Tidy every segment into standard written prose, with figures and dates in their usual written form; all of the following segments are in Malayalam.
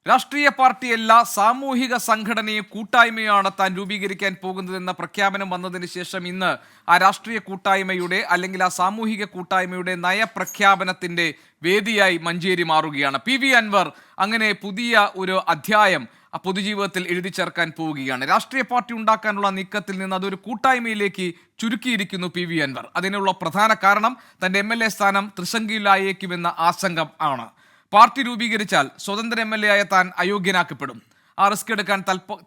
രാഷ്ട്രീയ പാർട്ടിയല്ല, സാമൂഹിക സംഘടനയെ കൂട്ടായ്മയാണ് താൻ രൂപീകരിക്കാൻ പോകുന്നതെന്ന പ്രഖ്യാപനം വന്നതിന് ശേഷം ഇന്ന് ആ രാഷ്ട്രീയ കൂട്ടായ്മയുടെ അല്ലെങ്കിൽ ആ സാമൂഹിക കൂട്ടായ്മയുടെ നയപ്രഖ്യാപനത്തിന്റെ വേദിയായി മഞ്ചേരി മാറുകയാണ്. പി.വി. അൻവർ അങ്ങനെ പുതിയ ഒരു അധ്യായം പൊതുജീവിതത്തിൽ എഴുതി ചേർക്കാൻ പോവുകയാണ്. രാഷ്ട്രീയ പാർട്ടി ഉണ്ടാക്കാനുള്ള നീക്കത്തിൽ നിന്ന് അതൊരു കൂട്ടായ്മയിലേക്ക് ചുരുക്കിയിരിക്കുന്നു പി.വി. അൻവർ. അതിനുള്ള പ്രധാന കാരണം തന്റെ MLA സ്ഥാനം ത്രിസംഖ്യയിലായേക്കുമെന്ന ആശങ്ക ആണ്. പാർട്ടി രൂപീകരിച്ചാൽ സ്വതന്ത്ര MLA ആയ താൻ അയോഗ്യനാക്കപ്പെടും. ആ റിസ്ക് എടുക്കാൻ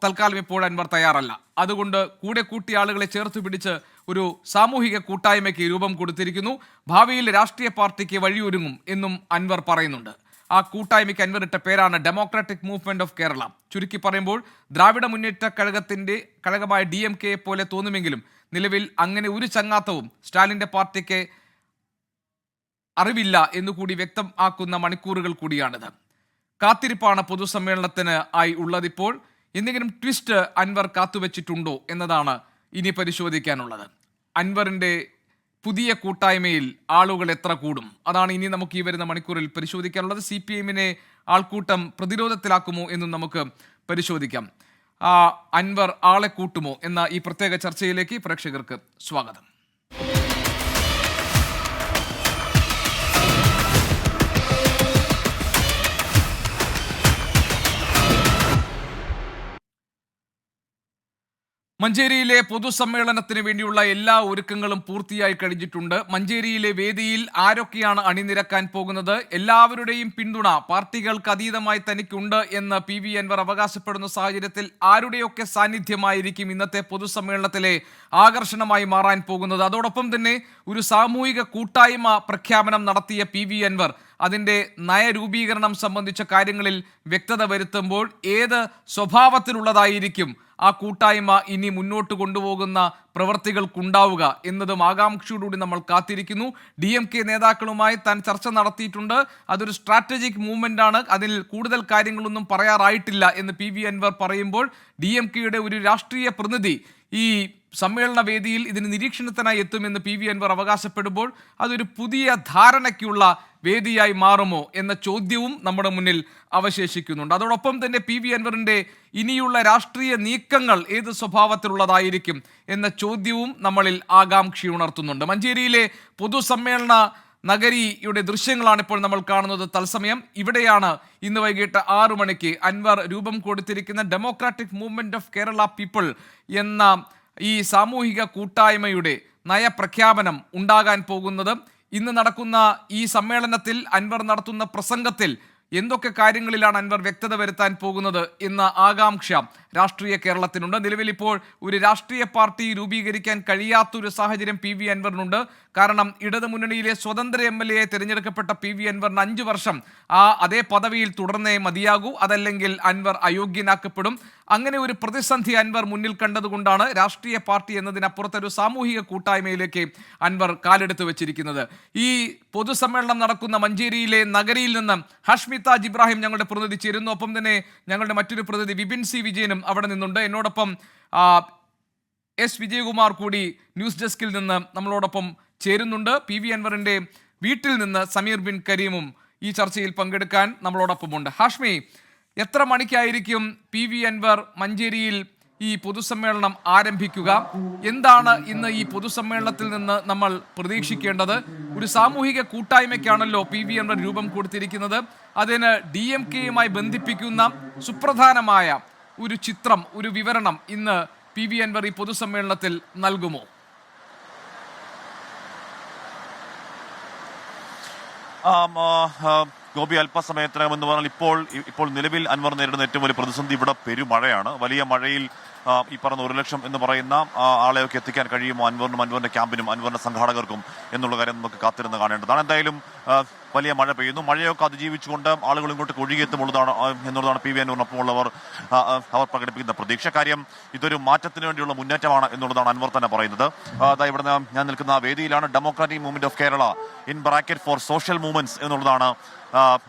തൽക്കാലം ഇപ്പോൾ അൻവർ തയ്യാറല്ല. അതുകൊണ്ട് കൂടെ കൂട്ടിയ ആളുകളെ ചേർത്ത് പിടിച്ച് ഒരു സാമൂഹിക കൂട്ടായ്മയ്ക്ക് രൂപം കൊടുത്തിരിക്കുന്നു. ഭാവിയിൽ രാഷ്ട്രീയ പാർട്ടിക്ക് വഴിയൊരുങ്ങും എന്നും അൻവർ പറയുന്നുണ്ട്. ആ കൂട്ടായ്മയ്ക്ക് അൻവർ ഇട്ട പേരാണ് ഡെമോക്രാറ്റിക് മൂവ്മെന്റ് ഓഫ് കേരള. ചുരുക്കി പറയുമ്പോൾ ദ്രാവിഡ മുന്നേറ്റ കഴകമായ DMK പോലെ തോന്നുമെങ്കിലും നിലവിൽ അങ്ങനെ ഒരു ചങ്ങാത്തവും സ്റ്റാലിന്റെ പാർട്ടിക്ക് അറിവില്ല എന്നുകൂടി വ്യക്തമാക്കുന്ന മണിക്കൂറുകൾ കൂടിയാണിത്. കാത്തിരിപ്പാണ് പൊതുസമ്മേളനത്തിന് ആയി ഉള്ളതിപ്പോൾ. എന്തെങ്കിലും ട്വിസ്റ്റ് അൻവർ കാത്തുവച്ചിട്ടുണ്ടോ എന്നതാണ് ഇനി പരിശോധിക്കാനുള്ളത്. അൻവറിന്റെ പുതിയ കൂട്ടായ്മയിൽ ആളുകൾ എത്ര കൂടും? അതാണ് ഇനി നമുക്ക് ഈ വരുന്ന മണിക്കൂറിൽ പരിശോധിക്കാനുള്ളത്. CPM-നെ ആൾക്കൂട്ടം പ്രതിരോധത്തിലാക്കുമോ എന്നും നമുക്ക് പരിശോധിക്കാം. അൻവർ ആളെ കൂട്ടുമോ എന്ന ഈ പ്രത്യേക ചർച്ചയിലേക്ക് പ്രേക്ഷകർക്ക് സ്വാഗതം. മഞ്ചേരിയിലെ പൊതുസമ്മേളനത്തിന് വേണ്ടിയുള്ള എല്ലാ ഒരുക്കങ്ങളും പൂർത്തിയായി കഴിഞ്ഞിട്ടുണ്ട്. മഞ്ചേരിയിലെ വേദിയിൽ ആരൊക്കെയാണ് അണിനിരക്കാൻ പോകുന്നത്? എല്ലാവരുടെയും പിന്തുണ പാർട്ടികൾക്ക് അതീതമായി തനിക്കുണ്ട് എന്ന് പി.വി. അൻവർ അവകാശപ്പെടുന്ന സാഹചര്യത്തിൽ ആരുടെയൊക്കെ സാന്നിധ്യമായിരിക്കും ഇന്നത്തെ പൊതുസമ്മേളനത്തിലെ ആകർഷണമായി മാറാൻ പോകുന്നത്? അതോടൊപ്പം തന്നെ ഒരു സാമൂഹിക കൂട്ടായ്മ പ്രഖ്യാപനം നടത്തിയ പി.വി. അൻവർ അതിൻ്റെ നയരൂപീകരണം സംബന്ധിച്ച കാര്യങ്ങളിൽ വ്യക്തത വരുത്തുമ്പോൾ ഏത് സ്വഭാവത്തിലുള്ളതായിരിക്കും ആ കൂട്ടായ്മ ഇനി മുന്നോട്ട് കൊണ്ടുപോകുന്ന പ്രവർത്തികൾക്കുണ്ടാവുക എന്നതും ആകാംക്ഷയോടുകൂടി നമ്മൾ കാത്തിരിക്കുന്നു. DMK നേതാക്കളുമായി താൻ ചർച്ച നടത്തിയിട്ടുണ്ട്. അതൊരു സ്ട്രാറ്റജിക് മൂവ്മെന്റ് ആണ്. അതിൽ കൂടുതൽ കാര്യങ്ങളൊന്നും പറയാറായിട്ടില്ല എന്ന് പി.വി. അൻവർ പറയുമ്പോൾ DMK-യുടെ ഒരു രാഷ്ട്രീയ പ്രതിനിധി ഈ സമ്മേളന വേദിയിൽ ഇതിന് നിരീക്ഷണത്തിനായി എത്തുമെന്ന് പി.വി. അൻവർ അവകാശപ്പെടുമ്പോൾ അതൊരു പുതിയ ധാരണയ്ക്കുള്ള വേദിയായി മാറുമോ എന്ന ചോദ്യവും നമ്മുടെ മുന്നിൽ അവശേഷിക്കുന്നുണ്ട്. അതോടൊപ്പം തന്നെ പി.വി. അൻവറിന്റെ ഇനിയുള്ള രാഷ്ട്രീയ നീക്കങ്ങൾ ഏത് സ്വഭാവത്തിലുള്ളതായിരിക്കും എന്ന ചോദ്യവും നമ്മളിൽ ആകാംക്ഷ ഉണർത്തുന്നുണ്ട്. മഞ്ചേരിയിലെ പൊതുസമ്മേളന നഗരിയുടെ ദൃശ്യങ്ങളാണ് ഇപ്പോൾ നമ്മൾ കാണുന്നത് തത്സമയം. ഇവിടെയാണ് ഇന്ന് വൈകിട്ട് 6 മണിക്ക് അൻവർ രൂപം കൊടുത്തിരിക്കുന്ന democratic movement of Kerala people എന്ന ഈ സാമൂഹിക കൂട്ടായ്മയുടെ നയപ്രഖ്യാപനം ഉണ്ടാകാൻ പോകുന്നത്. ഇന്ന് നടക്കുന്ന ഈ സമ്മേളനത്തിൽ അൻവർ നടത്തുന്ന പ്രസംഗത്തിൽ എന്തൊക്കെ കാര്യങ്ങളിലാണ് അൻവർ വ്യക്തത വരുത്താൻ പോകുന്നത് എന്ന ആകാംക്ഷ രാഷ്ട്രീയ കേരളത്തിനുണ്ട്. നിലവിൽ ഇപ്പോൾ ഒരു രാഷ്ട്രീയ പാർട്ടി രൂപീകരിക്കാൻ കഴിയാത്തൊരു സാഹചര്യം പി.വി. അൻവറിനുണ്ട്. കാരണം ഇടതുമുന്നണിയിലെ സ്വതന്ത്ര MLA തിരഞ്ഞെടുക്കപ്പെട്ട പി.വി. അൻവറിന് 5 വർഷം അതേ പദവിയിൽ തുടർന്നേ മതിയാകൂ. അതല്ലെങ്കിൽ അൻവർ അയോഗ്യനാക്കപ്പെടും. അങ്ങനെ ഒരു പ്രതിസന്ധി അൻവർ മുന്നിൽ കണ്ടതുകൊണ്ടാണ് രാഷ്ട്രീയ പാർട്ടി എന്നതിനപ്പുറത്ത് ഒരു സാമൂഹിക കൂട്ടായ്മയിലേക്ക് അൻവർ കാലെടുത്ത് വെച്ചിരിക്കുന്നത്. ഈ പൊതുസമ്മേളനം നടക്കുന്ന മഞ്ചേരിയിലെ നഗരിയിൽ നിന്ന് ഹാഷ്മി താജ് ഇബ്രാഹിം ഞങ്ങളുടെ പ്രതിനിധി ചേരുന്നു. ഒപ്പം തന്നെ ഞങ്ങളുടെ മറ്റൊരു പ്രതിനിധി വിപിൻ സി വിജയനും അവിടെ നിന്നുണ്ട്. എന്നോടൊപ്പം S. വിജയകുമാർ കൂടി ന്യൂസ് ഡെസ്കിൽ നിന്ന് നമ്മളോടൊപ്പം ചേരുന്നുണ്ട്. പി.വി. അൻവറിന്റെ വീട്ടിൽ നിന്ന് സമീർ ബിൻ കരീമും ഈ ചർച്ചയിൽ പങ്കെടുക്കാൻ നമ്മളോടൊപ്പമുണ്ട്. ഹാഷ്മി, എത്ര മണിക്കായിരിക്കും പി.വി. അൻവർ മഞ്ചേരിയിൽ ഈ പൊതുസമ്മേളനം ആരംഭിക്കുക? എന്താണ് ഇന്ന് ഈ പൊതുസമ്മേളനത്തിൽ നിന്ന് നമ്മൾ പ്രതീക്ഷിക്കേണ്ടത്? ഒരു സാമൂഹിക കൂട്ടായ്മയ്ക്കാണല്ലോ പി.വി. അൻവർ രൂപം കൊടുത്തിരിക്കുന്നത്. അതിന് DMK-യുമായി ബന്ധിപ്പിക്കുന്ന സുപ്രധാനമായ ഒരു ചിത്രം, ഒരു വിവരണം ഇന്ന് പി.വി. അൻവർ ഈ പൊതുസമ്മേളനത്തിൽ നൽകുമോ? ഗോപി, അല്പസമയത്തിനകം എന്ന് പറഞ്ഞാൽ ഇപ്പോൾ നിലവിൽ അൻവർ നേരിടുന്ന ഏറ്റവും വലിയ പ്രതിസന്ധി ഇവിടെ പെരുമഴയാണ്. വലിയ മഴയിൽ ഈ പറഞ്ഞ 1 ലക്ഷം എന്ന് പറയുന്ന ആളെയൊക്കെ എത്തിക്കാൻ കഴിയുമോ അൻവറിനും അൻവറിന്റെ ക്യാമ്പിനും അൻവറിന്റെ സംഘാടകർക്കും എന്നുള്ള കാര്യം നമുക്ക് കാത്തിരുന്ന് കാണേണ്ടതാണ്. എന്തായാലും വലിയ മഴ പെയ്യുന്നു. മഴയൊക്കെ അതിജീവിച്ചുകൊണ്ട് ആളുകൾ ഇങ്ങോട്ട് എന്നുള്ളതാണ് പി.വി. അൻവറിനൊപ്പമുള്ളവർ അവർ പ്രകടിപ്പിക്കുന്ന പ്രതീക്ഷ. കാര്യം ഇതൊരു മാറ്റത്തിന് വേണ്ടിയുള്ള മുന്നേറ്റമാണ് എന്നുള്ളതാണ് അൻവർ തന്നെ പറയുന്നത്. ഇവിടെ ഞാൻ നിൽക്കുന്ന വേദിയിലാണ്. Democratic movement of Kerala in bracket for social movements എന്നുള്ളതാണ്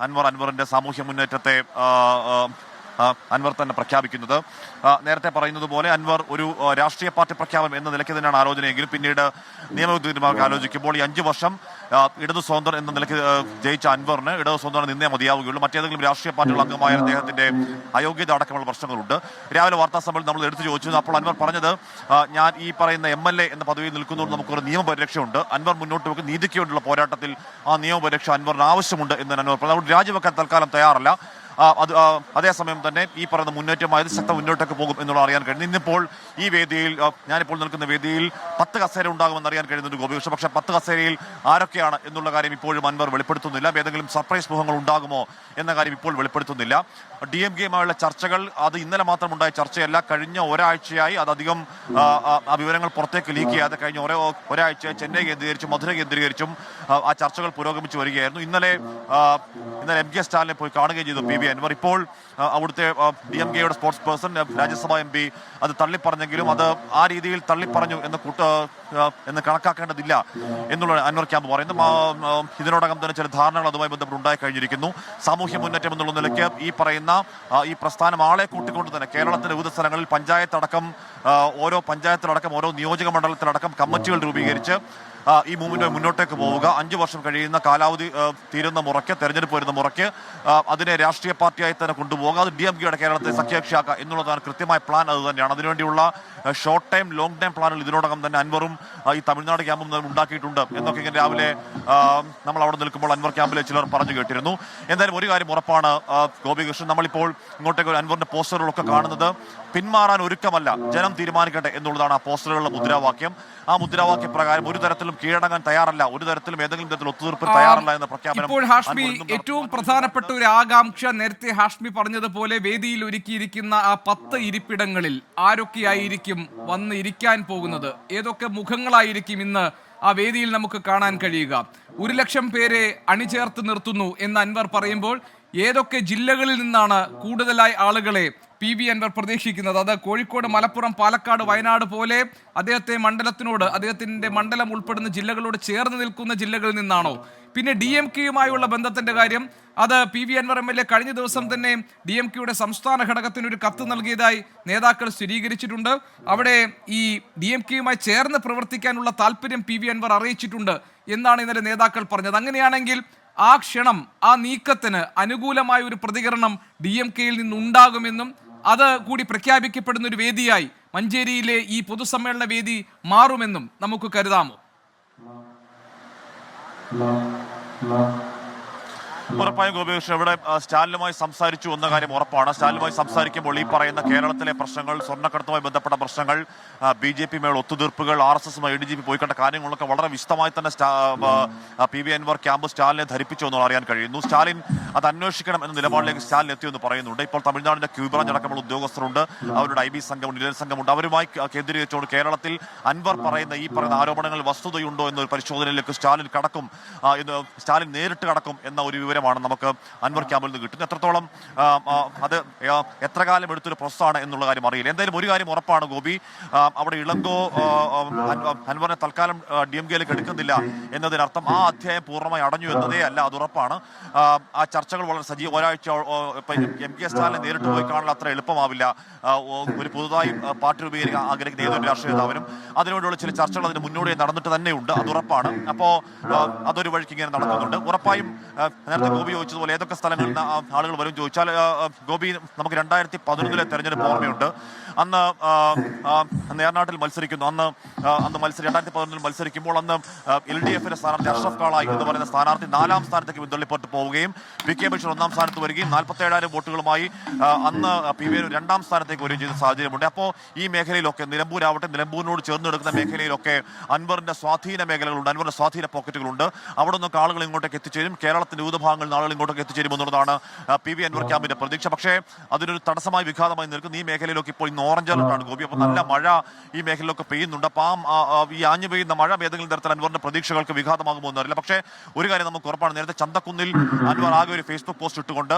അൻവറിന്റെ സാമൂഹ്യ മുന്നേറ്റത്തെ അൻവർ തന്നെ പ്രഖ്യാപിക്കുന്നത്. നേരത്തെ പറയുന്നത് പോലെ അൻവർ ഒരു രാഷ്ട്രീയ പാർട്ടി പ്രഖ്യാപനം എന്ന നിലയ്ക്ക് തന്നെയാണ് ആലോചനയെങ്കിലും പിന്നീട് നിയമവിദഗ്ധന്മാർക്ക് ആലോചിക്കുമ്പോൾ ഈ 5 വർഷം ഇടതു സ്വതന്ത്രൻ എന്ന നിലയ്ക്ക് ജയിച്ച അൻവറിന് ഇടതു സ്വതന്ത്രം നിന്നേ മതിയാവുകയുള്ളൂ. മറ്റേതെങ്കിലും രാഷ്ട്രീയ പാർട്ടികൾ അംഗമായ അദ്ദേഹത്തിന്റെ അയോഗ്യത അടക്കമുള്ള പ്രശ്നങ്ങളുണ്ട്. രാവിലെ വാർത്താ സമ്മേളനം നമ്മൾ എടുത്തു ചോദിച്ചു. അപ്പോൾ അൻവർ പറഞ്ഞത് ഞാൻ ഈ പറയുന്ന MLA എന്ന പദവിയിൽ നിൽക്കുന്നതുകൊണ്ട് നമുക്കൊരു നിയമപരിരക്ഷയുണ്ട്. അൻവർ മുന്നോട്ട് വെക്കുന്ന നീതിക്ക് വേണ്ടിയുള്ള പോരാട്ടത്തിൽ ആ നിയമപരിരക്ഷ അൻവറിന് ആവശ്യമുണ്ട് എന്ന് അൻവർ പറഞ്ഞു. അതുകൊണ്ട് രാജിവെക്കാൻ തൽക്കാലം തയ്യാറല്ല. അതേസമയം തന്നെ ഈ പറയുന്ന മുന്നേറ്റമായത് ശക്ത മുന്നോട്ടേക്ക് പോകും എന്നുള്ള അറിയാൻ കഴിയുന്നു. ഇന്നിപ്പോൾ ഈ വേദിയിൽ ഞാനിപ്പോൾ നിൽക്കുന്ന വേദിയിൽ 10 കസേര ഉണ്ടാകുമെന്ന് അറിയാൻ കഴിയുന്നുണ്ട് ഗോപികൃഷ്ണൻ. പക്ഷേ 10 കസേരയിൽ ആരൊക്കെയാണ് എന്നുള്ള കാര്യം ഇപ്പോഴും അൻവർ വെളിപ്പെടുത്തുന്നില്ല. ഏതെങ്കിലും സർപ്രൈസ് മുഖങ്ങൾ ഉണ്ടാകുമോ എന്ന കാര്യം ഇപ്പോൾ വെളിപ്പെടുത്തുന്നില്ല. DMK-യുമായുള്ള ചർച്ചകൾ അത് ഇന്നലെ മാത്രം ഉണ്ടായ ചർച്ചയല്ല. കഴിഞ്ഞ ഒരാഴ്ചയായി അതധികം ആ വിവരങ്ങൾ പുറത്തേക്ക് ലീക്ക് ചെയ്യാതെ കഴിഞ്ഞ ഒരാഴ്ചയായി ചെന്നൈ കേന്ദ്രീകരിച്ചും മധുര കേന്ദ്രീകരിച്ചും ആ ചർച്ചകൾ പുരോഗമിച്ചു വരികയായിരുന്നു. ഇന്നലെ MK സ്റ്റാലിനെ പോയി കാണുകയും ചെയ്തു PV അൻവർ. ഇപ്പോൾ അവിടുത്തെ DMK-യുടെ സ്പോർട്സ് പേഴ്സൺ രാജ്യസഭാ MP അത് തള്ളിപ്പറഞ്ഞെങ്കിലും അത് ആ രീതിയിൽ തള്ളിപ്പറഞ്ഞു എന്ന് കണക്കാക്കേണ്ടതില്ല എന്നുള്ള അൻവർ ക്യാമ്പ് പറയുന്നു. ഇതിനോടകം തന്നെ ചില ധാരണകൾ അതുമായി ബന്ധപ്പെട്ട് ഉണ്ടായി കഴിഞ്ഞിരിക്കുന്നു. സാമൂഹ്യ മുന്നേറ്റം എന്നുള്ള നിലയ്ക്ക് ഈ പറയുന്ന ഈ പ്രസ്ഥാനം ആളെ കൂട്ടിക്കൊണ്ട് തന്നെ കേരളത്തിലെ വിവിധ സ്ഥലങ്ങളിൽ പഞ്ചായത്തടക്കം ഓരോ പഞ്ചായത്തിലടക്കം ഓരോ നിയോജക മണ്ഡലത്തിലടക്കം കമ്മിറ്റികൾ രൂപീകരിച്ച് ഈ മൂവ്മെന്റ് മുന്നോട്ടേക്ക് പോവുക. 5 വർഷം കഴിയുന്ന കാലാവധി തീരുന്ന മുറയ്ക്ക് തെരഞ്ഞെടുപ്പ് വരുന്ന മുറയ്ക്ക് അതിനെ രാഷ്ട്രീയ പാർട്ടിയായി തന്നെ കൊണ്ടുപോകുക. അത് DMK-യുടെ കേരളത്തെ സഖ്യകക്ഷിയാക്കുക എന്നുള്ളതാണ് കൃത്യമായ പ്ലാൻ. അത് തന്നെയാണ്. അതിനുവേണ്ടിയുള്ള ഷോർട്ട് ടൈം ലോങ് ടൈം പ്ലാനുകൾ ഇതിനോടകം തന്നെ അൻവറും ഈ തമിഴ്നാട് ക്യാമ്പും ഉണ്ടാക്കിയിട്ടുണ്ട് എന്നൊക്കെ ഇങ്ങനെ രാവിലെ നമ്മൾ അവിടെ നിൽക്കുമ്പോൾ അൻവർ ക്യാമ്പിലെ ചിലർ പറഞ്ഞു കേട്ടിരുന്നു. എന്തായാലും ഒരു കാര്യം ഉറപ്പാണ് ഗോപികൃഷ്ണൻ, നമ്മളിപ്പോൾ ഇങ്ങോട്ടേക്ക് അൻവറിന്റെ പോസ്റ്ററുകളൊക്കെ കാണുന്നത് പിന്മാറാൻ ഒരുക്കമല്ല, ജനം തീരുമാനിക്കട്ടെ എന്നുള്ളതാണ് ആ പോസ്റ്ററുകളുടെ മുദ്രാവാക്യം. ആ മുദ്രാവാക്യ പ്രകാരം ഒരു തരത്തിലും കീഴടങ്ങാൻ തയ്യാറല്ല, ഒരു തരത്തിലും ഏതെങ്കിലും തരത്തിൽ ഒത്തുതീർപ്പിൽ തയ്യാറല്ല എന്ന പ്രഖ്യാപനം. ഇപ്പോൾ ഹാഷ്മി ഏറ്റവും പ്രധാനപ്പെട്ട ഒരു ആകാംക്ഷ നേരത്തെ ഹാഷ്മി പറഞ്ഞതുപോലെ വേദിയിൽ ഒരുക്കിയിരിക്കുന്ന ആ 10 ഇരിപ്പിടങ്ങളിൽ ആരൊക്കെയായിരിക്കും വന്ന് ഇരിക്കാൻ പോകുന്നത്, ഏതൊക്കെ മുഖങ്ങളായിരിക്കും ഇന്ന് ആ വേദിയിൽ നമുക്ക് കാണാൻ കഴിയുക? 1 ലക്ഷം പേരെ അണിചേർത്ത് നിർത്തുന്നു എന്ന് അൻവർ പറയുമ്പോൾ ഏതൊക്കെ ജില്ലകളിൽ നിന്നാണ് കൂടുതലായി ആളുകളെ PV അൻവർ പ്രതീക്ഷിക്കുന്നത്? അത് കോഴിക്കോട്, മലപ്പുറം, പാലക്കാട്, വയനാട് പോലെ അദ്ദേഹത്തെ മണ്ഡലത്തിനോട്, അദ്ദേഹത്തിന്റെ മണ്ഡലം ഉൾപ്പെടുന്ന ജില്ലകളോട് ചേർന്ന് നിൽക്കുന്ന ജില്ലകളിൽ നിന്നാണോ? പിന്നെ DMK-യുമായുള്ള ബന്ധത്തിന്റെ കാര്യം, അത് PV അൻവർ MLA കഴിഞ്ഞ ദിവസം തന്നെ DMK-യുടെ സംസ്ഥാന ഘടകത്തിന് ഒരു കത്ത് നൽകിയതായി നേതാക്കൾ സ്ഥിരീകരിച്ചിട്ടുണ്ട്. അവിടെ ഈ DMK-യുമായി ചേർന്ന് പ്രവർത്തിക്കാനുള്ള താല്പര്യം PV അൻവർ അറിയിച്ചിട്ടുണ്ട് എന്നാണ് ഇന്നലെ നേതാക്കൾ പറഞ്ഞത്. അങ്ങനെയാണെങ്കിൽ ആ ക്ഷണം, ആ നീക്കത്തിന് അനുകൂലമായ ഒരു പ്രതികരണം DMK-യിൽ നിന്നുണ്ടാകുമെന്നും അത് കൂടി പ്രഖ്യാപിക്കപ്പെടുന്ന ഒരു വേദിയായി മഞ്ചേരിയിലെ ഈ പൊതുസമ്മേളന വേദി മാറുമെന്നും നമുക്ക് കരുതാമോ? ഉറപ്പായും ഗോപികൃഷ്ണൻ ഇവിടെ സ്റ്റാലിനുമായി സംസാരിച്ചു എന്ന കാര്യം ഉറപ്പാണ്. സ്റ്റാലിനുമായി സംസാരിക്കുമ്പോൾ ഈ പറയുന്ന കേരളത്തിലെ പ്രശ്നങ്ങൾ, സ്വർണ്ണക്കടത്തുമായി ബന്ധപ്പെട്ട പ്രശ്നങ്ങൾ, BJP മേൽ ഒത്തുതീർപ്പുകൾ, RSS-മായി ADGP പോയി കണ്ട കാര്യങ്ങളൊക്കെ വളരെ വിശദമായി തന്നെ PV അൻവർ ക്യാമ്പ് സ്റ്റാലിനെ ധരിപ്പിച്ചു എന്ന് അറിയാൻ കഴിയുന്നു. സ്റ്റാലിൻ അത് അന്വേഷിക്കണം എന്ന നിലപാടിലേക്ക് സ്റ്റാലിൻ എത്തിയെന്ന് പറയുന്നുണ്ട്. ഇപ്പോൾ തമിഴ്നാടിന്റെ ക്യൂബ്രാഞ്ച് അടക്കമുള്ള ഉദ്യോഗസ്ഥരുണ്ട്, അവരുടെ IB സംഘമുണ്ട്, ഇന്ത്യൻ സംഘമുണ്ട്. അവരുമായി കേന്ദ്രീകരിച്ചുകൊണ്ട് കേരളത്തിൽ അൻവർ പറയുന്ന ഈ പറയുന്ന ആരോപണങ്ങളിൽ വസ്തുതയുണ്ടോ എന്നൊരു പരിശോധനയിലേക്ക് സ്റ്റാലിൻ കടക്കും, സ്റ്റാലിൻ നേരിട്ട് കടക്കും എന്ന ഒരു വിവരമാണ് നമുക്ക് അൻവർ ക്യാമ്പിൽ നിന്ന് കിട്ടുന്നത്. എത്രത്തോളം അത് എത്ര കാലം എടുത്തൊരു പ്രോസസ്സാണ് എന്നുള്ള കാര്യം അറിയില്ല. എന്തായാലും ഒരു കാര്യം ഉറപ്പാണ് ഗോപി, അവിടെ ഇളങ്കോ അൻവറിനെ തൽക്കാലം DMK-യിലേക്ക് എടുക്കുന്നില്ല എന്നതിനർത്ഥം ആ അധ്യായം പൂർണ്ണമായി അടഞ്ഞു എന്നതേ അല്ല, അത് ഉറപ്പാണ്. ആ ചർച്ചകൾ വളരെ സജീവ. ഒരാഴ്ച MK സ്റ്റാലിനെ നേരിട്ട് പോയി കാണാൻ അത്ര എളുപ്പമാവില്ല. ഒരു പുതുതായി പാർട്ടി രൂപീകരിക്കാൻ ആഗ്രഹിക്കുന്ന ഏതൊരു രാഷ്ട്രീയ നേതാവിനും അതിനോടുള്ള ചില ചർച്ചകൾ അതിന് മുന്നോടിയായി നടന്നിട്ട് തന്നെയുണ്ട്, അത് ഉറപ്പാണ്. അപ്പോൾ അതൊരു വഴിക്ക് ഇങ്ങനെ നടക്കുന്നുണ്ട്. ഉറപ്പായും നേരത്തെ ഗോപി ചോദിച്ചതുപോലെ ഏതൊക്കെ സ്ഥലങ്ങളിൽ നിന്ന് ആളുകൾ വരും ചോദിച്ചാൽ, ഗോപി നമുക്ക് 2011 തെരഞ്ഞെടുപ്പ് ഓർമ്മയുണ്ട്. അന്ന് നേർനാട്ടിൽ മത്സരിക്കുന്നു. അന്ന് 2011 മത്സരിക്കുമ്പോൾ അന്ന് LDF-ലെ സ്ഥാനാർത്ഥി അഷ്റഫ് കാളായി എന്ന് പറയുന്ന സ്ഥാനാർത്ഥി 4ാം സ്ഥാനത്തേക്ക് പിന്തള്ളിപ്പെട്ട് പോവുകയും PK ബഷീർ 1ാം സ്ഥാനത്ത് വരികയും 47,000 വോട്ടുകളുമായി അന്ന് PV 2ാം സ്ഥാനത്തേക്ക് വരികയും ചെയ്ത സാഹചര്യമുണ്ട്. അപ്പോൾ ഈ മേഖലയിലൊക്കെ നിലമ്പൂരാവട്ടെ, നിലമ്പൂരിനോട് ചേർന്ന് കിടക്കുന്ന മേഖലയിലൊക്കെ അൻവറിന്റെ സ്വാധീന മേഖലകളുണ്ട്, അൻവറിന്റെ സ്വാധീന പോക്കറ്റുകളുണ്ട്. അവിടെ നിന്നൊക്കെ ആളുകൾ ഇങ്ങോട്ടേക്ക് എത്തിച്ചേരും, കേരളത്തിന്റെ വിവിധ ഭാഗങ്ങളിൽ നിന്ന് ആളുകൾ ഇങ്ങോട്ടേക്ക് എത്തിച്ചേരും എന്നുള്ളതാണ് PV അൻവർ ക്യാമ്പിന്റെ പ്രതീക്ഷ. പക്ഷേ അതിനൊരു തടസ്സമായി വിഘാതമായി നിൽക്കുന്ന ഈ മേഖലയിലൊക്കെ ഇപ്പോൾ ഇന്ന് ഓറഞ്ച് അലർട്ടാണ് ഗോപി. അപ്പോൾ നല്ല മഴ ഈ മേഖലയിലൊക്കെ പെയ്യുന്നുണ്ട്. അപ്പം ഈ ആഞ്ഞു പെയ്യുന്ന മഴ ഏതെങ്കിലും തരത്തിൽ അൻവറിന്റെ പ്രതീക്ഷകൾക്ക് വിഘാതമാകുമോ എന്നറിയില്ല. പക്ഷേ ഒരു കാര്യം നമുക്ക് ഉറപ്പാണ്, നേരത്തെ ചന്തക്കുന്നിൽ അൻവർ ആകെ ഒരു ഫേസ്ബുക്ക് പോസ്റ്റ് ഇട്ടുകൊണ്ട്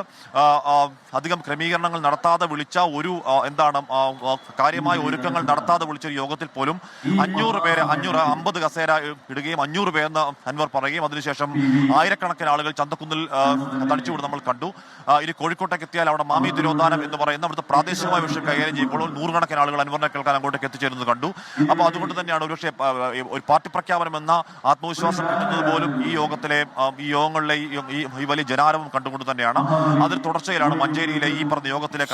അധികം ക്രമീകരണങ്ങൾ നടത്താതെ വിളിച്ച ഒരു കാര്യമായ ഒരുക്കങ്ങൾ നടത്താതെ വിളിച്ച ഒരു യോഗത്തിൽ പോലും 550 കസേര ഇടുകയും 500 പേരെന്ന് അൻവർ പറയുകയും അതിനുശേഷം ആയിരക്കണക്കിന് ആളുകൾ ചന്തക്കുന്നിൽ തടിച്ചുകൂടി നമ്മൾ കണ്ടു. ഇനി കോഴിക്കോട്ടേക്ക് എത്തിയാൽ അവിടെ മാമി തിരോധാനം എന്ന് പറയുന്ന അവിടുത്തെ പ്രാദേശികമായ വിഷയം കൈകാര്യം ചെയ്യുമ്പോൾ നൂറുകണക്കിന് ആളുകൾ അൻവറിനെ കേൾക്കാൻ അങ്ങോട്ടേക്ക് എത്തിച്ചേരുന്നത് കണ്ടു. അപ്പോൾ അതുകൊണ്ട് തന്നെയാണ് ഒരുപക്ഷെ ഒരു പാർട്ടി പ്രഖ്യാപനം എന്ന ആത്മവിശ്വാസം കിട്ടുന്നത് പോലും ഈ യോഗങ്ങളിലെ ഈ വലിയ ജനാരവം കണ്ടുകൊണ്ട് തന്നെയാണ്. അതിൽ തുടർച്ചയിലാണ് മഞ്ചേരിയിലെ ഈ പറഞ്ഞ യോഗത്തിലേക്ക്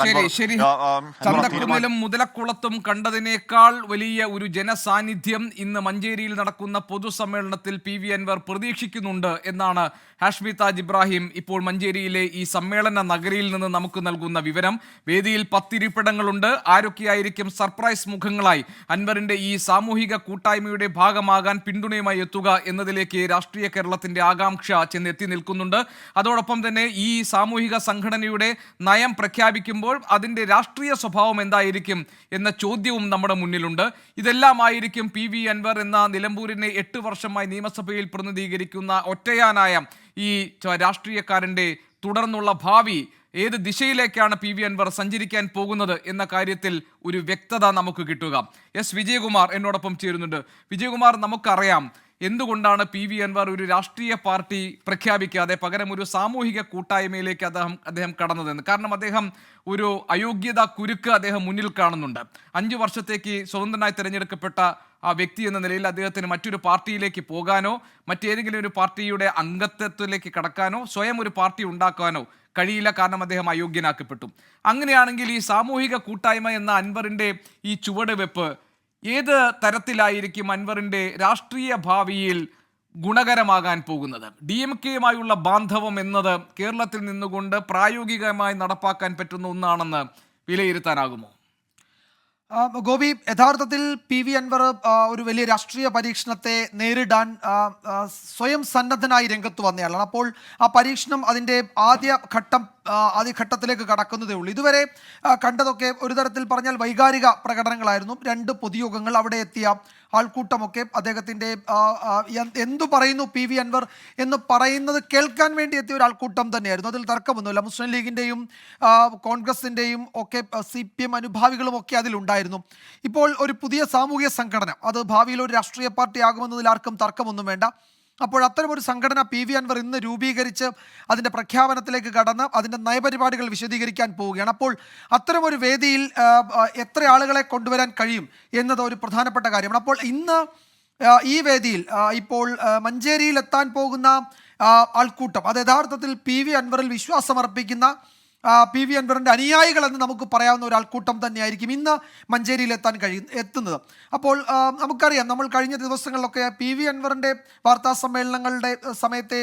ചന്തക്കുന്നിലും മുതലക്കുളത്തും കണ്ടതിനേക്കാൾ വലിയ ഒരു ജനസാന്നിധ്യം ഇന്ന് മഞ്ചേരിയിൽ നടക്കുന്ന പൊതുസമ്മേളനത്തിൽ PV അൻവർ പ്രതീക്ഷിക്കുന്നുണ്ട് എന്നാണ് ഹാഷ്മി താജ് ഇബ്രാഹിം ഇപ്പോൾ മഞ്ചേരിയിലെ ഈ സമ്മേളന നഗരിയിൽ നിന്ന് നമുക്ക് നൽകുന്ന വിവരം. വേദിയിൽ 10 ഇരിപ്പിടങ്ങളുണ്ട്. ആരൊക്കെയായിരിക്കും സർപ്രൈസ് മുഖങ്ങളായി അൻവറിന്റെ ഈ സാമൂഹിക കൂട്ടായ്മയുടെ ഭാഗമാകാൻ പിന്തുണയുമായി എത്തുക എന്നതിലേക്ക് രാഷ്ട്രീയ കേരളത്തിന്റെ ആകാംക്ഷ ചെന്നെത്തി നിൽക്കുന്നുണ്ട്. അതോടൊപ്പം തന്നെ ഈ സാമൂഹിക സംഘടനയുടെ നയം പ്രഖ്യാപിക്കുമ്പോൾ അതിന്റെ രാഷ്ട്രീയ സ്വഭാവം എന്തായിരിക്കും എന്ന ചോദ്യവും നമ്മുടെ മുന്നിലുണ്ട്. ഇതെല്ലാമായിരിക്കും PV അൻവർ എന്ന നിലമ്പൂരിനെ 8 വർഷമായി നിയമസഭയിൽ പ്രതിനിധീകരിക്കുന്ന ഒറ്റയാനായ ഈ രാഷ്ട്രീയക്കാരന്റെ തുടർന്നുള്ള ഭാവി ഏത് ദിശയിലേക്കാണ് PV അൻവർ സഞ്ചരിക്കാൻ പോകുന്നത് എന്ന കാര്യത്തിൽ ഒരു വ്യക്തത നമുക്ക് കിട്ടുക. വിജയകുമാർ എന്നോടൊപ്പം ചേരുന്നുണ്ട്. വിജയകുമാർ, നമുക്കറിയാം എന്തുകൊണ്ടാണ് PV അൻവർ ഒരു രാഷ്ട്രീയ പാർട്ടി പ്രഖ്യാപിക്കാതെ പകരം ഒരു സാമൂഹിക കൂട്ടായ്മയിലേക്ക് അദ്ദേഹം കടന്നതെന്ന്. കാരണം അദ്ദേഹം ഒരു അയോഗ്യത കുരുക്ക് അദ്ദേഹം മുന്നിൽ കാണുന്നുണ്ട്. 5 വർഷത്തേക്ക് സ്വതന്ത്രനായി തിരഞ്ഞെടുക്കപ്പെട്ട ആ വ്യക്തി എന്ന നിലയിൽ അദ്ദേഹത്തിന് മറ്റൊരു പാർട്ടിയിലേക്ക് പോകാനോ മറ്റേതെങ്കിലും ഒരു പാർട്ടിയുടെ അംഗത്വത്തിലേക്ക് കടക്കാനോ സ്വയം ഒരു പാർട്ടി ഉണ്ടാക്കാനോ കഴിയില്ല. കാരണം അദ്ദേഹം അയോഗ്യനാക്കപ്പെട്ടു. അങ്ങനെയാണെങ്കിൽ ഈ സാമൂഹിക കൂട്ടായ്മ എന്ന അൻവറിന്റെ ഈ ചുവടുവെപ്പ് ഏത് തരത്തിലായിരിക്കും അൻവറിന്റെ രാഷ്ട്രീയ ഭാവിയിൽ ഗുണകരമാകാൻ പോകുന്നത്? DMK-യുമായുള്ള ബാന്ധവം എന്നത് കേരളത്തിൽ നിന്നുകൊണ്ട് പ്രായോഗികമായി നടപ്പാക്കാൻ പറ്റുന്ന ഒന്നാണെന്ന് വിലയിരുത്താനാകുമോ? ഗോപി, യഥാർത്ഥത്തിൽ PV അൻവർ ഒരു വലിയ രാഷ്ട്രീയ പരീക്ഷണത്തെ നേരിടാൻ സ്വയം സന്നദ്ധനായി രംഗത്ത് വന്നയാളാണ്. അപ്പോൾ ആ പരീക്ഷണം അതിൻ്റെ ആദ്യഘട്ടത്തിലേക്ക് കടക്കുന്നതേ ഉള്ളൂ. ഇതുവരെ കണ്ടതൊക്കെ ഒരു തരത്തിൽ പറഞ്ഞാൽ വൈകാരിക പ്രകടനങ്ങളായിരുന്നു. 2 പൊതുയോഗങ്ങൾ, അവിടെ എത്തിയ ആൾക്കൂട്ടമൊക്കെ അദ്ദേഹത്തിൻ്റെ എന്തു പറയുന്നു PV അൻവർ എന്ന് പറയുന്നത് കേൾക്കാൻ വേണ്ടി എത്തിയ ഒരു ആൾക്കൂട്ടം തന്നെയായിരുന്നു. അതിൽ തർക്കമൊന്നുമില്ല. മുസ്ലിം ലീഗിൻ്റെയും കോൺഗ്രസിൻ്റെയും ഒക്കെ CPM അനുഭാവികളും ഒക്കെ അതിലുണ്ടായിരുന്നു. ഇപ്പോൾ ഒരു പുതിയ സാമൂഹിക സംഘടന, അത് ഭാവിയിൽ ഒരു രാഷ്ട്രീയ പാർട്ടി ആകുമെന്നതിൽ ആർക്കും തർക്കമൊന്നും വേണ്ട. അപ്പോൾ അത്തരമൊരു സംഘടന PV അൻവർ ഇന്ന് രൂപീകരിച്ച് അതിൻ്റെ പ്രഖ്യാപനത്തിലേക്ക് കടന്ന് അതിൻ്റെ നയപരിപാടികൾ വിശദീകരിക്കാൻ പോവുകയാണ്. അപ്പോൾ അത്തരമൊരു വേദിയിൽ എത്ര ആളുകളെ കൊണ്ടുവരാൻ കഴിയും എന്നത് ഒരു പ്രധാനപ്പെട്ട കാര്യമാണ്. അപ്പോൾ ഇന്ന് ഈ വേദിയിൽ ഇപ്പോൾ മഞ്ചേരിയിൽ എത്താൻ പോകുന്ന ആൾക്കൂട്ടം അത് യഥാർത്ഥത്തിൽ PV അൻവറിൽ വിശ്വാസമർപ്പിക്കുന്ന PV അൻവറിൻ്റെ അനുയായികളെന്ന് നമുക്ക് പറയാവുന്ന ഒരു ആൾക്കൂട്ടം തന്നെയായിരിക്കും ഇന്ന് മഞ്ചേരിയിൽ എത്തുന്നത്. അപ്പോൾ നമുക്കറിയാം, നമ്മൾ കഴിഞ്ഞ ദിവസങ്ങളിലൊക്കെ PV അൻവറിൻ്റെ വാർത്താ സമ്മേളനങ്ങളുടെ സമയത്തെ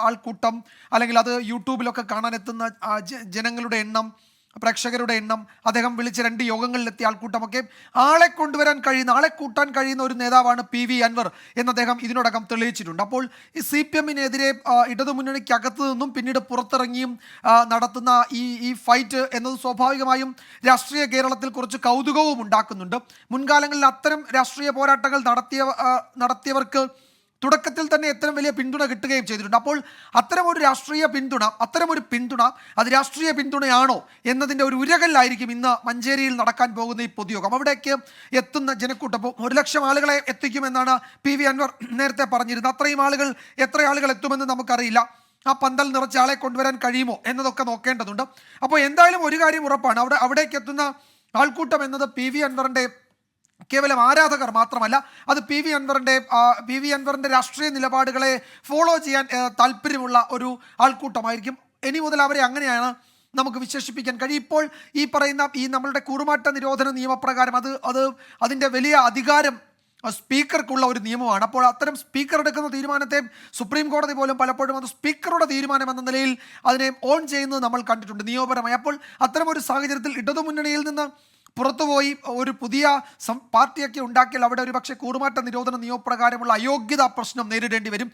ആൾക്കൂട്ടം, അല്ലെങ്കിൽ അത് യൂട്യൂബിലൊക്കെ കാണാനെത്തുന്ന ജനങ്ങളുടെ എണ്ണം, പ്രേക്ഷകരുടെ എണ്ണം, അദ്ദേഹം വിളിച്ച 2 യോഗങ്ങളിലെത്തിയ ആൾക്കൂട്ടമൊക്കെ ആളെ കൊണ്ടുവരാൻ കഴിയുന്ന, ആളെ കൂട്ടാൻ കഴിയുന്ന ഒരു നേതാവാണ് PV അൻവർ എന്ന് അദ്ദേഹം ഇതിനോടകം തെളിയിച്ചിട്ടുണ്ട്. അപ്പോൾ ഈ CPM-നെതിരെ ഇടതുമുന്നണിക്കകത്തു നിന്നും പിന്നീട് പുറത്തിറങ്ങിയും നടത്തുന്ന ഈ ഫൈറ്റ് എന്നത് സ്വാഭാവികമായും രാഷ്ട്രീയ കേരളത്തിൽ കുറച്ച് കൗതുകവും ഉണ്ടാക്കുന്നുണ്ട്. മുൻകാലങ്ങളിൽ അത്തരം രാഷ്ട്രീയ പോരാട്ടങ്ങൾ നടത്തിയവർക്ക് തുടക്കത്തിൽ തന്നെ എത്ര വലിയ പിന്തുണ കിട്ടുകയും ചെയ്തിട്ടുണ്ട്. അപ്പോൾ അത്തരമൊരു രാഷ്ട്രീയ പിന്തുണ അത് രാഷ്ട്രീയ പിന്തുണയാണോ എന്നതിൻ്റെ ഒരു ഉരകല്ലായിരിക്കും ഇന്ന് മഞ്ചേരിയിൽ നടക്കാൻ പോകുന്ന ഈ പൊതുയോഗം. അവിടേക്ക് എത്തുന്ന ജനക്കൂട്ടം 1 ലക്ഷം ആളുകളെ എത്തിക്കുമെന്നാണ് PV അൻവർ നേരത്തെ പറഞ്ഞിരുന്നത്. അത്രയും ആളുകൾ, എത്ര ആളുകൾ എത്തുമെന്ന് നമുക്കറിയില്ല. ആ പന്തൽ നിറച്ച ആളെ കൊണ്ടുവരാൻ കഴിയുമോ എന്നതൊക്കെ നോക്കേണ്ടതുണ്ട്. അപ്പോൾ എന്തായാലും ഒരു കാര്യം ഉറപ്പാണ്, അവിടേക്ക് എത്തുന്ന ആൾക്കൂട്ടം എന്നത് PV അൻവറിൻ്റെ കേവലം ആരാധകർ മാത്രമല്ല, അത് PV അൻവറിൻ്റെ രാഷ്ട്രീയ നിലപാടുകളെ ഫോളോ ചെയ്യാൻ താല്പര്യമുള്ള ഒരു ആൾക്കൂട്ടമായിരിക്കും. ഇനി മുതൽ അവരെ അങ്ങനെയാണ് നമുക്ക് വിശേഷിപ്പിക്കാൻ കഴിയും. ഇപ്പോൾ ഈ പറയുന്ന നമ്മളുടെ കൂറുമാറ്റ നിരോധന നിയമപ്രകാരം അതിൻ്റെ വലിയ അധികാരം സ്പീക്കർക്കുള്ള ഒരു നിയമമാണ്. അപ്പോൾ അത്തരം സ്പീക്കർ എടുക്കുന്ന തീരുമാനത്തെ സുപ്രീം കോടതി പോലും പലപ്പോഴും അത് സ്പീക്കറുടെ തീരുമാനം എന്ന നിലയിൽ അതിനെ ഓൺ ചെയ്യുന്നത് നമ്മൾ കണ്ടിട്ടുണ്ട് നിയമപരമായി. അപ്പോൾ അത്തരമൊരു സാഹചര്യത്തിൽ ഇടതുമുന്നണിയിൽ നിന്ന് പുറത്തുപോയി ഒരു പുതിയ പാർട്ടിയൊക്കെ ഉണ്ടാക്കിയാൽ അവിടെ ഒരു പക്ഷേ കൂറുമാറ്റ നിരോധന നിയമപ്രകാരമുള്ള അയോഗ്യതാ പ്രശ്നം നേരിടേണ്ടി വരും.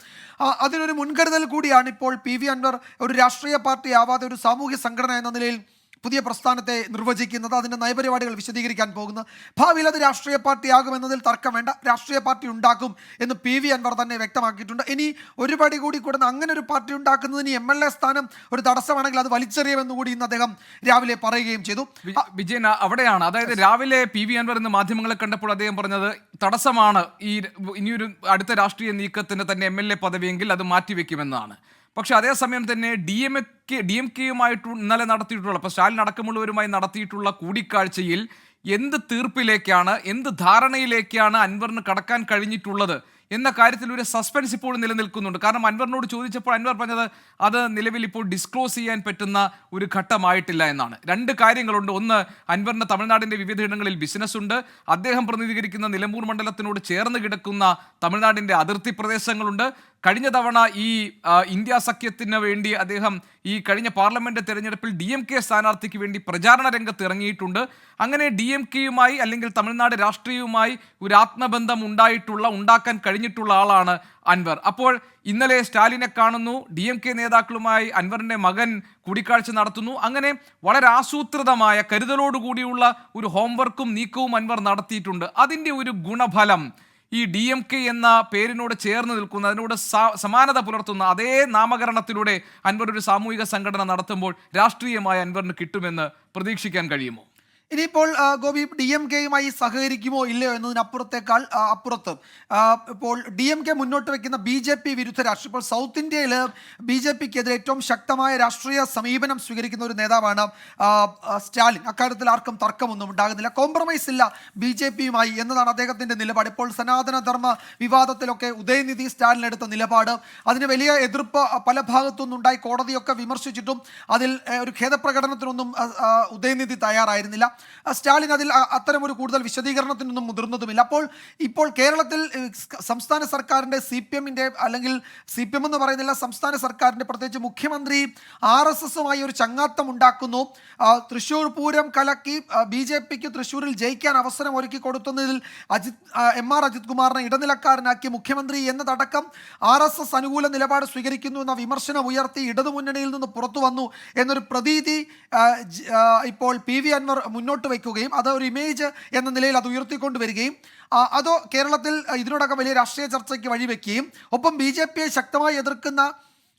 അതിനൊരു മുൻകരുതൽ കൂടിയാണ് ഇപ്പോൾ PV അൻവർ ഒരു രാഷ്ട്രീയ പാർട്ടി ആവാതെ ഒരു സാമൂഹ്യ സംഘടന എന്ന നിലയിൽ പുതിയ പ്രസ്ഥാനത്തെ നിർവചിക്കുന്നത്, അതിൻ്റെ നയപരിപാടികൾ വിശദീകരിക്കാൻ പോകുന്നത്. ഭാവിയിൽ അത് രാഷ്ട്രീയ പാർട്ടി ആകുമെന്നതിൽ തർക്കം വേണ്ട, രാഷ്ട്രീയ പാർട്ടി ഉണ്ടാക്കും എന്ന് PV അൻവർ തന്നെ വ്യക്തമാക്കിയിട്ടുണ്ട്. ഇനി ഒരു പടി കൂടി കൂടുന്ന അങ്ങനെ ഒരു പാർട്ടി ഉണ്ടാക്കുന്നതിന് MLA സ്ഥാനം ഒരു തടസ്സമാണെങ്കിൽ അത് വലിച്ചെറിയുമെന്നുകൂടി ഇന്ന് അദ്ദേഹം രാവിലെ പറയുകയും ചെയ്തു. വിജയൻ, അവിടെയാണ്, അതായത് രാവിലെ PV അൻവർ ഇന്ന് മാധ്യമങ്ങളെ കണ്ടപ്പോൾ അദ്ദേഹം പറഞ്ഞത് തടസ്സമാണ് ഇനിയൊരു അടുത്ത രാഷ്ട്രീയ നീക്കത്തിന് തന്നെ MLA പദവിയെങ്കിൽ അത് മാറ്റിവെക്കുമെന്നാണ്. പക്ഷെ അതേസമയം തന്നെ ഡി എം കെയുമായിട്ട് ഇന്നലെ നടത്തിയിട്ടുള്ള, ഇപ്പോൾ സ്റ്റാലിൻ അടക്കമുള്ളവരുമായി നടത്തിയിട്ടുള്ള കൂടിക്കാഴ്ചയിൽ എന്ത് തീർപ്പിലേക്കാണ്, എന്ത് ധാരണയിലേക്കാണ് അൻവറിന് കടക്കാൻ കഴിഞ്ഞിട്ടുള്ളത് എന്ന കാര്യത്തിൽ ഒരു സസ്പെൻസ് ഇപ്പോൾ നിലനിൽക്കുന്നുണ്ട്. കാരണം അൻവറിനോട് ചോദിച്ചപ്പോൾ അൻവർ പറഞ്ഞത് അത് നിലവിൽ ഇപ്പോൾ ഡിസ്ക്ലോസ് ചെയ്യാൻ പറ്റുന്ന ഒരു ഘട്ടമായിട്ടില്ല എന്നാണ്. രണ്ട് കാര്യങ്ങളുണ്ട്. ഒന്ന്, അൻവറിന് തമിഴ്നാടിൻ്റെ വിവിധയിടങ്ങളിൽ ബിസിനസ് ഉണ്ട്. അദ്ദേഹം പ്രതിനിധീകരിക്കുന്ന നിലമ്പൂർ മണ്ഡലത്തിനോട് ചേർന്ന് കിടക്കുന്ന തമിഴ്നാടിൻ്റെ അതിർത്തി പ്രദേശങ്ങളുണ്ട്. കഴിഞ്ഞ തവണ ഈ ഇന്ത്യ സഖ്യത്തിന് വേണ്ടി അദ്ദേഹം ഈ കഴിഞ്ഞ പാർലമെന്റ് തെരഞ്ഞെടുപ്പിൽ DMK സ്ഥാനാർത്ഥിക്ക് വേണ്ടി പ്രചാരണ രംഗത്ത് ഇറങ്ങിയിട്ടുണ്ട്. അങ്ങനെ DMKയുമായി അല്ലെങ്കിൽ തമിഴ്നാട് രാഷ്ട്രീയവുമായി ഒരു ആത്മബന്ധം ഉണ്ടാക്കാൻ കഴിഞ്ഞിട്ടുള്ള ആളാണ് അൻവർ. അപ്പോൾ ഇന്നലെ സ്റ്റാലിനെ കാണുന്നു, DMK നേതാക്കളുമായി അൻവറിന്റെ മകൻ കൂടിക്കാഴ്ച നടത്തുന്നു. അങ്ങനെ വളരെ ആസൂത്രിതമായ കരുതലോടുകൂടിയുള്ള ഒരു ഹോംവർക്കും നീക്കവും അൻവർ നടത്തിയിട്ടുണ്ട്. അതിൻ്റെ ഒരു ഗുണഫലം ഈ DMK എന്ന പേരിനോട് ചേർന്ന് നിൽക്കുന്ന, അതിനോട് സമാനത പുലർത്തുന്ന അതേ നാമകരണത്തിലൂടെ അൻവർ ഒരു സാമൂഹിക സംഘടന നടത്തുമ്പോൾ രാഷ്ട്രീയമായ അൻവറിന് കിട്ടുമെന്ന് പ്രതീക്ഷിക്കാൻ കഴിയുമോ? ഇനിയിപ്പോൾ ഗോപി DMKയുമായി സഹകരിക്കുമോ ഇല്ലയോ എന്നതിനപ്പുറത്തേക്കാൾ അപ്പുറത്ത് ഇപ്പോൾ DMK മുന്നോട്ട് വയ്ക്കുന്ന BJP വിരുദ്ധ രാഷ്ട്രീയം, ഇപ്പോൾ സൗത്ത് ഇന്ത്യയിൽ BJPക്കെതിരെ ഏറ്റവും ശക്തമായ രാഷ്ട്രീയ സമീപനം സ്വീകരിക്കുന്ന ഒരു നേതാവാണ് സ്റ്റാലിൻ. അക്കാര്യത്തിൽ ആർക്കും തർക്കമൊന്നും ഉണ്ടാകുന്നില്ല. കോംപ്രമൈസ് ഇല്ല BJPയുമായി എന്നതാണ് അദ്ദേഹത്തിൻ്റെ നിലപാട്. ഇപ്പോൾ സനാതനധർമ്മ വിവാദത്തിലൊക്കെ ഉദയനിധി സ്റ്റാലിൻ എടുത്ത നിലപാട്, അതിന് വലിയ എതിർപ്പ് പല ഭാഗത്തുനിന്നും ഉണ്ടായി. കോടതിയൊക്കെ വിമർശിച്ചിട്ടും അതിൽ ഒരു ഖേദപ്രകടനത്തിനൊന്നും ഉദയനിധി തയ്യാറായിരുന്നില്ല. സ്റ്റാലിൻ അതിൽ അത്തരമൊരു കൂടുതൽ വിശദീകരണത്തിനൊന്നും മുതിർന്നതുമില്ല. ഇപ്പോൾ കേരളത്തിൽ സംസ്ഥാന സർക്കാരിൻ്റെ CPMന്റെ അല്ലെങ്കിൽ CPM എന്ന് പറയുന്നില്ല, സംസ്ഥാന സർക്കാരിൻ്റെ പ്രത്യേകിച്ച് മുഖ്യമന്ത്രി RSSുമായി ഒരു ചങ്ങാത്തം ഉണ്ടാക്കുന്നു. തൃശ്ശൂർ പൂരം കലക്കി BJPക്ക് തൃശ്ശൂരിൽ ജയിക്കാൻ അവസരം ഒരുക്കി കൊടുക്കുന്നതിൽ MR അജിത് കുമാറിനെ ഇടനിലക്കാരനാക്കി മുഖ്യമന്ത്രി എന്നതടക്കം RSS അനുകൂല നിലപാട് സ്വീകരിക്കുന്നു എന്ന വിമർശനം ഉയർത്തി ഇടതുമുന്നണിയിൽ നിന്ന് പുറത്തു വന്നു എന്നൊരു പ്രതീതി ഇപ്പോൾ PV അൻവർ മുന്നോട്ട് വയ്ക്കുകയും അത് ഒരു ഇമേജ് എന്ന നിലയിൽ അത് ഉയർത്തിക്കൊണ്ടുവരികയും അതോ കേരളത്തിൽ ഇതിനോടൊക്കെ വലിയ രാഷ്ട്രീയ ചർച്ചയ്ക്ക് വഴിവെക്കുകയും ഒപ്പം BJPയെ ശക്തമായി എതിർക്കുന്ന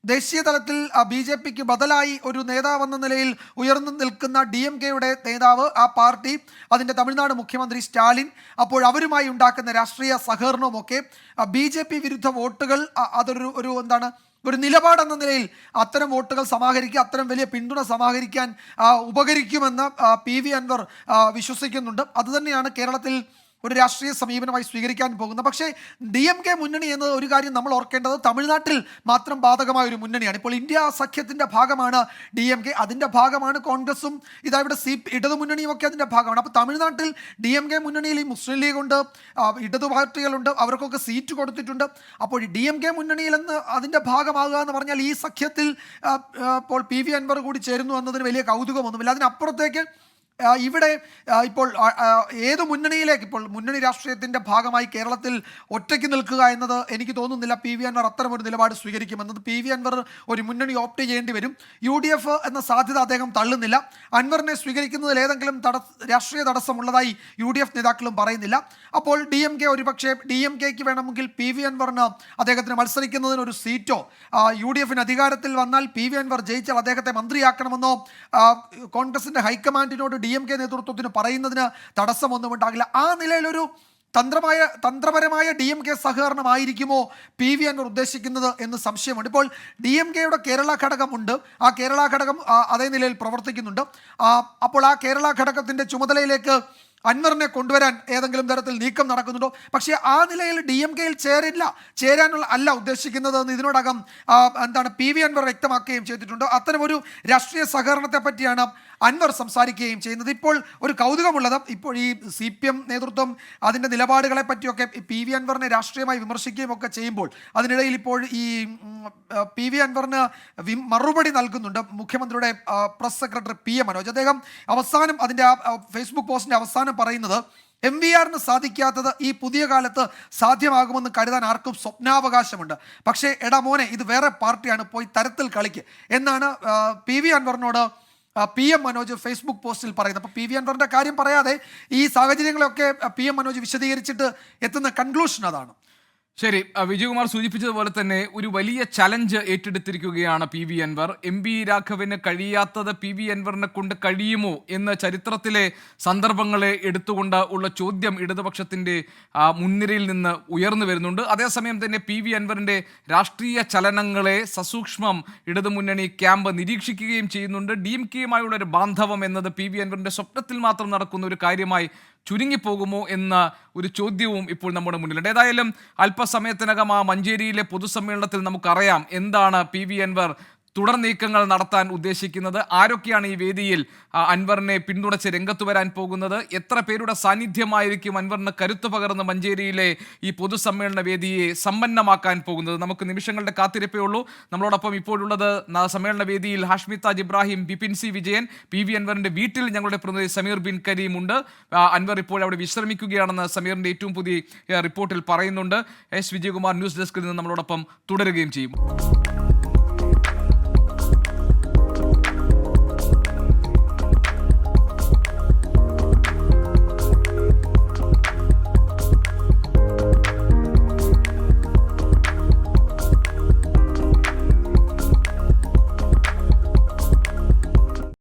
ദേശീയ തലത്തിൽ BJPക്ക് ബദലായി ഒരു നേതാവെന്ന നിലയിൽ ഉയർന്നു നിൽക്കുന്ന DMKയുടെ നേതാവ്, ആ പാർട്ടി, അതിൻ്റെ തമിഴ്നാട് മുഖ്യമന്ത്രി സ്റ്റാലിൻ, അപ്പോൾ അവരുമായി ഉണ്ടാക്കുന്ന രാഷ്ട്രീയ സഹകരണവുമൊക്കെ BJP വിരുദ്ധ വോട്ടുകൾ അതൊരു എന്താണ് ഒരു നിലപാടെന്ന നിലയിൽ അത്തരം വോട്ടുകൾ സമാഹരിക്കുക, അത്തരം വലിയ പിന്തുണ സമാഹരിക്കാൻ ഉപകരിക്കുമെന്ന് PV അൻവർ വിശ്വസിക്കുന്നുണ്ട്. അതുതന്നെയാണ് കേരളത്തിൽ ഒരു രാഷ്ട്രീയ സമീപനമായി സ്വീകരിക്കാൻ പോകുന്നത്. പക്ഷേ DMK മുന്നണി എന്നത് ഒരു കാര്യം നമ്മൾ ഓർക്കേണ്ടത് തമിഴ്നാട്ടിൽ മാത്രം ബാധകമായ ഒരു മുന്നണിയാണ്. ഇപ്പോൾ ഇന്ത്യ സഖ്യത്തിൻ്റെ ഭാഗമാണ് DMK, അതിൻ്റെ ഭാഗമാണ് കോൺഗ്രസും, ഇതാ ഇവിടെ ഇടതു മുന്നണിയും ഒക്കെ അതിൻ്റെ ഭാഗമാണ്. അപ്പോൾ തമിഴ്നാട്ടിൽ DMK മുന്നണിയിൽ ഈ മുസ്ലിം ലീഗുണ്ട്, ഇടതു പാർട്ടികളുണ്ട്, അവർക്കൊക്കെ സീറ്റ് കൊടുത്തിട്ടുണ്ട്. അപ്പോൾ DMK മുന്നണിയിലെന്ന് അതിൻ്റെ ഭാഗമാകുക എന്ന് പറഞ്ഞാൽ ഈ സഖ്യത്തിൽ ഇപ്പോൾ PV അൻവർ കൂടി ചേരുന്നു എന്നതിന് വലിയ കൗതുകമൊന്നുമില്ല. അതിനപ്പുറത്തേക്ക് ഇവിടെ ഇപ്പോൾ ഏത് മുന്നണിയിലേക്ക്, ഇപ്പോൾ മുന്നണി രാഷ്ട്രീയത്തിൻ്റെ ഭാഗമായി കേരളത്തിൽ ഒറ്റയ്ക്ക് നിൽക്കുക എന്നത് എനിക്ക് തോന്നുന്നില്ല PV അൻവർ അത്തരമൊരു നിലപാട് സ്വീകരിക്കുമെന്നത്. PV അൻവർ ഒരു മുന്നണി ഓപ്റ്റ് ചെയ്യേണ്ടി വരും. UDF എന്ന സാധ്യത അദ്ദേഹം തള്ളുന്നില്ല. അൻവറിനെ സ്വീകരിക്കുന്നതിൽ ഏതെങ്കിലും രാഷ്ട്രീയ തടസ്സമുള്ളതായി UDF നേതാക്കളും പറയുന്നില്ല. അപ്പോൾ DMK ഒരുപക്ഷെ DMKക്ക് വേണമെങ്കിൽ PV അൻവറിന് അദ്ദേഹത്തിന് മത്സരിക്കുന്നതിന് ഒരു സീറ്റോ, UDFന് അധികാരത്തിൽ വന്നാൽ PV അൻവർ ജയിച്ചാൽ അദ്ദേഹത്തെ മന്ത്രിയാക്കണമെന്നോ കോൺഗ്രസിൻ്റെ ഹൈക്കമാൻഡിനോട് DMK നേതൃത്വത്തിന് പറയുന്നതിന് തടസ്സമൊന്നും ഉണ്ടാകില്ല. ആ നിലയിലൊരു തന്ത്രപരമായ DMK സഹകരണമായിരിക്കുമോ PV അൻവർ ഉദ്ദേശിക്കുന്നത് എന്ന് സംശയമുണ്ട്. ഇപ്പോൾ DMKയുടെ കേരള ഘടകമുണ്ട്, ആ കേരള ഘടകം അതേ നിലയിൽ പ്രവർത്തിക്കുന്നുണ്ട്. അപ്പോൾ ആ കേരള ഘടകത്തിൻ്റെ ചുമതലയിലേക്ക് അൻവറിനെ കൊണ്ടുവരാൻ ഏതെങ്കിലും തരത്തിൽ നീക്കം നടക്കുന്നുണ്ടോ? പക്ഷേ ആ നിലയിൽ DMKയിൽ ചേരാനുള്ള അല്ല ഉദ്ദേശിക്കുന്നതെന്ന് ഇതിനോടകം PV അൻവർ വ്യക്തമാക്കുകയും ചെയ്തിട്ടുണ്ട്. അത്തരമൊരു രാഷ്ട്രീയ സഹകരണത്തെ പറ്റിയാണ് അൻവർ സംസാരിക്കുകയും ചെയ്യുന്നത്. ഇപ്പോൾ ഒരു കൗതുകമുള്ളത്, ഇപ്പോൾ ഈ CPM നേതൃത്വം അതിൻ്റെ നിലപാടുകളെ പറ്റിയൊക്കെ PV അൻവറിനെ രാഷ്ട്രീയമായി വിമർശിക്കുകയും ഒക്കെ ചെയ്യുമ്പോൾ അതിനിടയിൽ ഇപ്പോൾ ഈ PV അൻവറിന് മറുപടി നൽകുന്നുണ്ട് മുഖ്യമന്ത്രിയുടെ പ്രസ് സെക്രട്ടറി PM മനോജ്. അദ്ദേഹം അവസാനം അതിൻ്റെ ഫേസ്ബുക്ക് പോസ്റ്റിൻ്റെ അവസാനം പറയുന്നത്, MVRന് സാധിക്കാത്തത് ഈ പുതിയ കാലത്ത് സാധ്യമാകുമെന്ന് കരുതാൻ ആർക്കും സ്വപ്നാവകാശമുണ്ട്. പക്ഷേ എടാ മോനെ, ഇത് വേറെ പാർട്ടിയാണ്, പോയി തരത്തിൽ കളിക്ക് എന്നാണ് PV അൻവറിനോട് PM മനോജ് ഫേസ്ബുക്ക് പോസ്റ്റിൽ പറയുന്നത്. അപ്പോൾ PV അൻവറിൻ്റെ കാര്യം പറയാതെ ഈ സാഹചര്യങ്ങളൊക്കെ PM മനോജ് വിശദീകരിച്ചിട്ട് എത്തുന്ന കൺക്ലൂഷൻ അതാണ്. ശരി, വിജയകുമാർ സൂചിപ്പിച്ചതുപോലെ തന്നെ ഒരു വലിയ ചലഞ്ച് ഏറ്റെടുത്തിരിക്കുകയാണ് P V Anvar. M V രാഘവന് കഴിയാത്തത് പി വി അൻവറിനെ കൊണ്ട് കഴിയുമോ എന്ന ചരിത്രത്തിലെ സന്ദർഭങ്ങളെ എടുത്തുകൊണ്ട് ഉള്ള ചോദ്യം ഇടതുപക്ഷത്തിന്റെ മുൻനിരയിൽ നിന്ന് ഉയർന്നു വരുന്നുണ്ട്. അതേസമയം തന്നെ പി വി അൻവറിന്റെ രാഷ്ട്രീയ ചലനങ്ങളെ സസൂക്ഷ്മം ഇടതുമുന്നണി ക്യാമ്പ് നിരീക്ഷിക്കുകയും ചെയ്യുന്നുണ്ട്. DMK-യുമായുള്ള ഒരു ബാന്ധവം എന്നത് പി വി അൻവറിന്റെ സ്വപ്നത്തിൽ മാത്രം നടക്കുന്ന ഒരു കാര്യമായി ചുരുങ്ങിപ്പോകുമോ എന്ന ഒരു ചോദ്യവും ഇപ്പോൾ നമ്മുടെ മുന്നിലുണ്ട്. ഏതായാലും അല്പസമയത്തിനകം ആ മഞ്ചേരിയിലെ പൊതുസമ്മേളനത്തിൽ നമുക്കറിയാം എന്താണ് പി വി അൻവർ തുടർ നീക്കങ്ങൾ നടത്താൻ ഉദ്ദേശിക്കുന്നത്, ആരൊക്കെയാണ് ഈ വേദിയിൽ അൻവറിനെ പിന്തുണച്ച് രംഗത്ത് വരാൻ പോകുന്നത്, എത്ര പേരുടെ സാന്നിധ്യമായിരിക്കും അൻവറിന് കരുത്തു പകർന്ന് മഞ്ചേരിയിലെ ഈ പൊതുസമ്മേളന വേദിയെ സമ്പന്നമാക്കാൻ പോകുന്നത്. നമുക്ക് നിമിഷങ്ങളുടെ കാത്തിരിപ്പേ ഉള്ളൂ. നമ്മളോടൊപ്പം ഇപ്പോഴുള്ളത് സമ്മേളന വേദിയിൽ Hashmi Taj Ibrahim, Bipin C Vijayan, P V അൻവറിന്റെ വീട്ടിൽ ഞങ്ങളുടെ പ്രതിനിധി സമീർ ബിൻ കരീം ഉണ്ട്. അൻവർ ഇപ്പോൾ അവിടെ വിശ്രമിക്കുകയാണെന്ന് സമീറിന്റെ ഏറ്റവും പുതിയ റിപ്പോർട്ടിൽ പറയുന്നുണ്ട്. എസ് വിജയകുമാർ ന്യൂസ് ഡെസ്കിൽ നിന്ന് നമ്മളോടൊപ്പം തുടരുകയും ചെയ്യും.